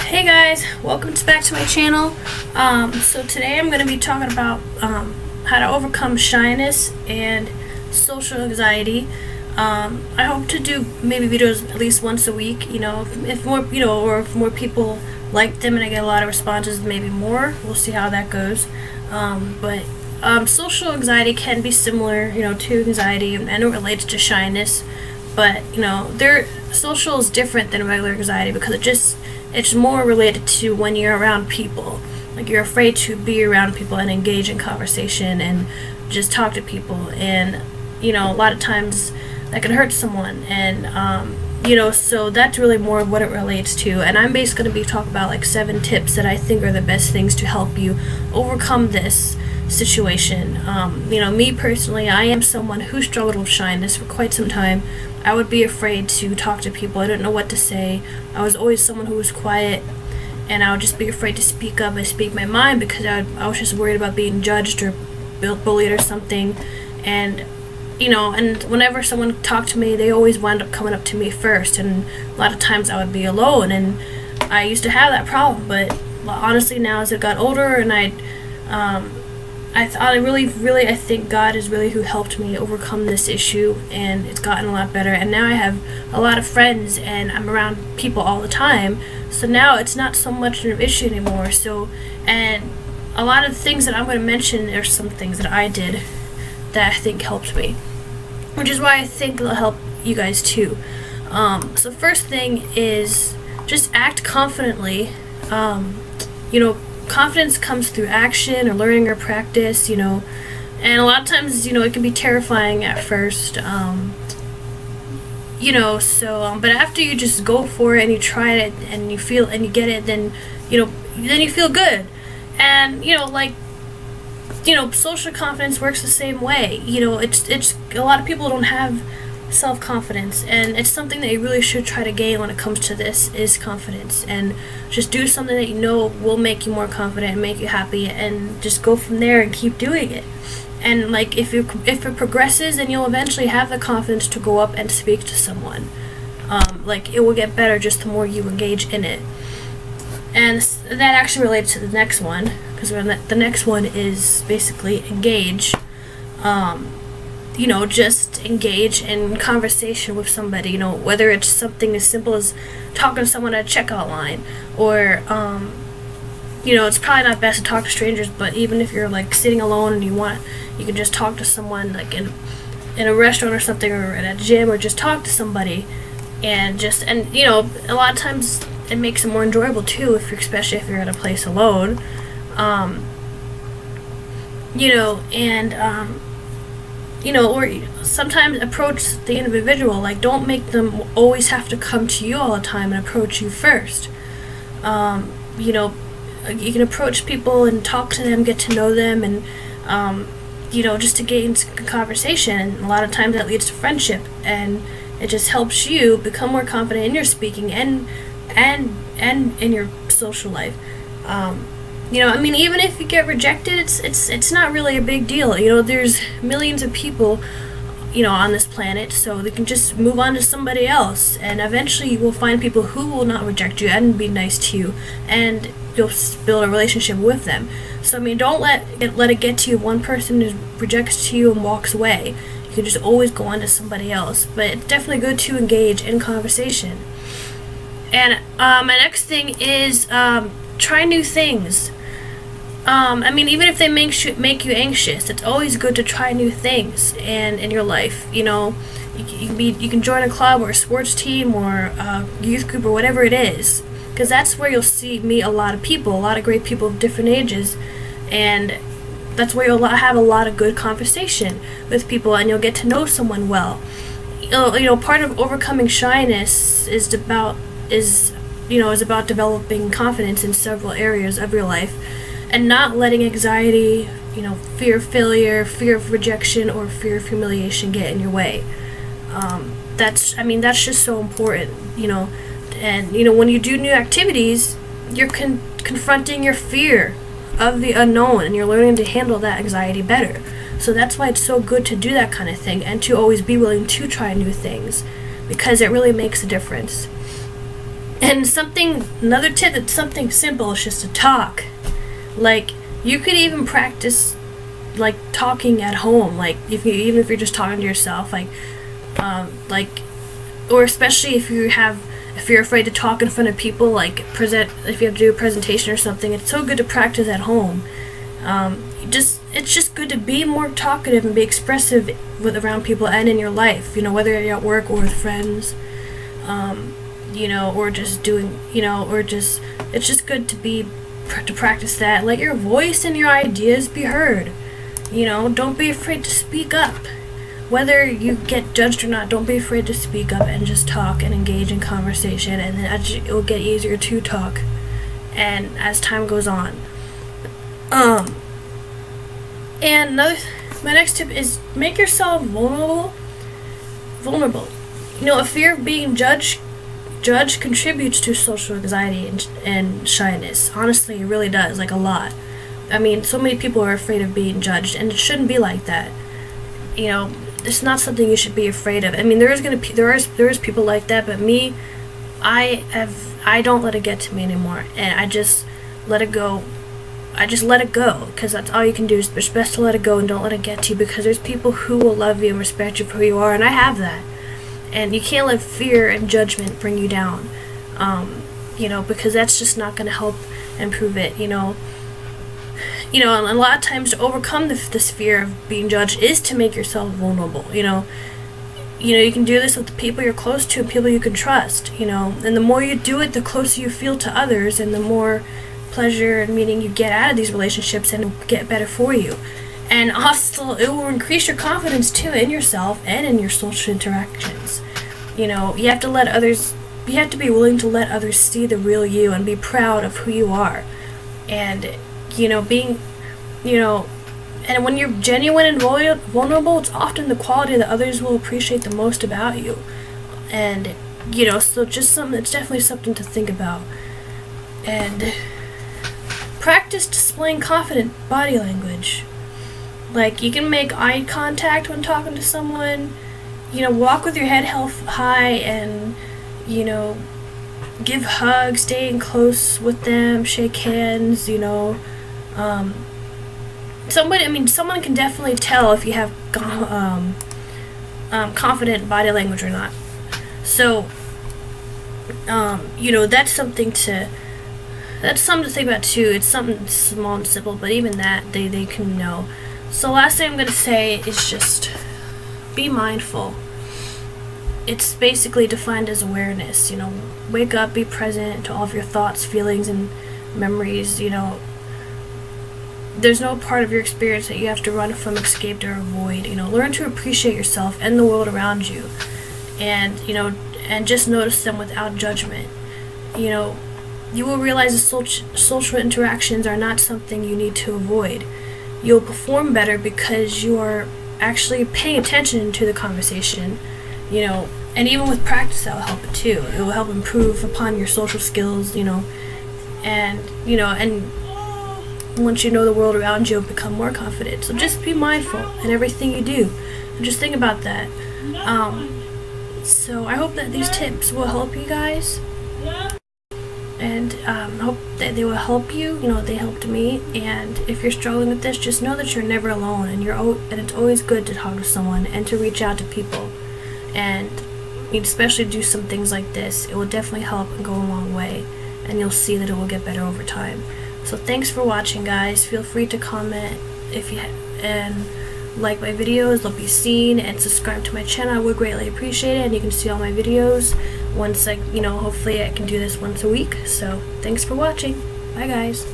Hey guys, welcome back to my channel. So today I'm going to be talking about how to overcome shyness and social anxiety. I hope to do maybe videos at least once a week. If more, or if more people like them and I get a lot of responses, maybe more. We'll see how that goes. But social anxiety can be similar, to anxiety, and it relates to shyness. But their social is different than regular anxiety because it's more related to when you're around people. Like you're afraid to be around people and engage in conversation and just talk to people. And a lot of times that can hurt someone. And so that's really more of what it relates to. And I'm basically going to be talking about like 7 tips that I think are the best things to help you overcome this situation. Me personally, I am someone who struggled with shyness for quite some time. I would be afraid to talk to people. I didn't know what to say. I was always someone who was quiet, and I would just be afraid to speak up and speak my mind because I was just worried about being judged or bullied or something. And and whenever someone talked to me, they always wound up coming up to me first, and a lot of times I would be alone, and I used to have that problem. But honestly, now as I got older and I think God is really who helped me overcome this issue, and it's gotten a lot better. And now I have a lot of friends, and I'm around people all the time. So now it's not so much an issue anymore. And a lot of the things that I'm going to mention are some things that I did that I think helped me, which is why I think it'll help you guys too. So first thing is just act confidently. Confidence comes through action or learning or practice, and a lot of times, it can be terrifying at first, but after you just go for it and you try it and you feel and you get it, then you feel good. And social confidence works the same way. It's a lot of people don't have self-confidence, and it's something that you really should try to gain when it comes to this is confidence. And just do something that will make you more confident and make you happy, and just go from there and keep doing it. And if it progresses, then you'll eventually have the confidence to go up and speak to someone. It will get better just the more you engage in it. And that actually relates to the next one, because the next one is basically engage. Just engage in conversation with somebody, whether it's something as simple as talking to someone at a checkout line, or, it's probably not best to talk to strangers, but even if you're sitting alone and you can just talk to someone in a restaurant or something, or at a gym, or just talk to somebody, and a lot of times it makes it more enjoyable too, especially if you're at a place alone, or sometimes approach the individual. Don't make them always have to come to you all the time and approach you first. You can approach people and talk to them, get to know them, and just to gain conversation. And a lot of times that leads to friendship, and it just helps you become more confident in your speaking and in your social life. Even if you get rejected, it's not really a big deal. There's millions of people, on this planet, so they can just move on to somebody else, and eventually you will find people who will not reject you and be nice to you, and you'll build a relationship with them. So don't let it get to you. One person who rejects you and walks away, you can just always go on to somebody else. But it's definitely good to engage in conversation. And my next thing is try new things. Even if they make you anxious, it's always good to try new things in your life. You can join a club or a sports team or a youth group or whatever it is, because that's where you'll meet a lot of people, a lot of great people of different ages, and that's where you'll have a lot of good conversation with people, and you'll get to know someone well. Part of overcoming shyness is about developing confidence in several areas of your life, and not letting anxiety, fear of failure, fear of rejection, or fear of humiliation get in your way. That's just so important, And when you do new activities, you're confronting your fear of the unknown, and you're learning to handle that anxiety better. So that's why it's so good to do that kind of thing, and to always be willing to try new things, because it really makes a difference. And another tip that's something simple is just to talk. Like, you could even practice, like, talking at home. Like, even if you're just talking to yourself, or especially if you're afraid to talk in front of people, like if you have to do a presentation or something, it's so good to practice at home. It's just good to be more talkative and be expressive around people and in your life. Whether you're at work or with friends, or just doing, it's just good to practice that. Let your voice and your ideas be heard. Don't be afraid to speak up. Whether you get judged or not, don't be afraid to speak up and just talk and engage in conversation, and then it will get easier to talk, and as time goes on. And my next tip is make yourself vulnerable. A fear of being judged contributes to social anxiety and shyness. Honestly, it really does, like a lot. I mean, so many people are afraid of being judged, and it shouldn't be like that. It's not something you should be afraid of. I mean, there is people like that, but me, I don't let it get to me anymore, and I just let it go. I just let it go, because that's all you can do. It's best to let it go and don't let it get to you, because there's people who will love you and respect you for who you are, and I have that. And you can't let fear and judgment bring you down, because that's just not going to help improve it. And a lot of times to overcome this fear of being judged is to make yourself vulnerable. You can do this with the people you're close to and people you can trust. And the more you do it, the closer you feel to others, and the more pleasure and meaning you get out of these relationships, and it'll get better for you. And also, it will increase your confidence too in yourself and in your social interactions. You have to be willing to let others see the real you and be proud of who you are. And and when you're genuine and vulnerable, it's often the quality that others will appreciate the most about you. And, so it's definitely something to think about. And practice displaying confident body language. Like, you can make eye contact when talking to someone, walk with your head held high, and, give hugs, staying close with them, shake hands, someone can definitely tell if you have confident body language or not. So, that's something to think about too. It's something small and simple, but even that, they can know. So last thing I'm going to say is just be mindful. It's basically defined as awareness. Wake up, be present to all of your thoughts, feelings, and memories. There's no part of your experience that you have to run from, escape, or avoid. Learn to appreciate yourself and the world around you, and just notice them without judgment. You will realize that social interactions are not something you need to avoid. You'll perform better because you are actually paying attention to the conversation. And even with practice, that will help it too. It will help improve upon your social skills, and once you know the world around you, you'll become more confident. So just be mindful in everything you do, and just think about that. So I hope that these tips will help you guys, and hope that they will help you. They helped me. And if you're struggling with this, just know that you're never alone, and it's always good to talk to someone and to reach out to people. And especially do some things like this. It will definitely help and go a long way, and you'll see that it will get better over time. So thanks for watching, guys. Feel free to comment and like my videos. They'll be seen, and subscribe to my channel. I would greatly appreciate it, and you can see all my videos once hopefully I can do this once a week. So thanks for watching. Bye, guys.